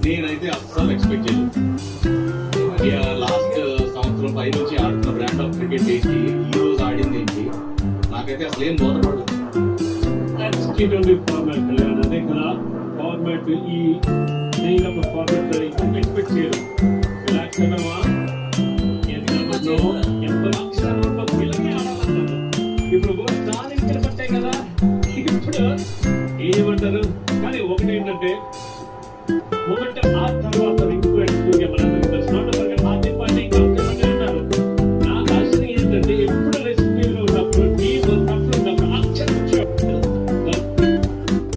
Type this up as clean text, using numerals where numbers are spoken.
నేనైతే అస్సలు ఎక్స్పెక్ట్ చేయలేదు. లాస్ట్ సంవత్సరం పై నుంచి ఆడుతున్న బ్రాండ్ ఆఫ్ క్రికెట్ ఏంటి, ఈ రోజు ఆడింది ఏంటి, నాకైతే అసలు ఏం బోధపడదు. అదే కదా ఫార్మాట్, ఈ ఫార్మాట్ ఎక్స్పెక్ట్ చేయలేదు. రిలాక్స్ అయినావా, ఇప్పుడు స్టార్లింగ్ పట్టాయి కదా, ఇప్పుడు ఏమంటారు. కానీ ఒకటి ఏంటంటే, ఒకటి ఆ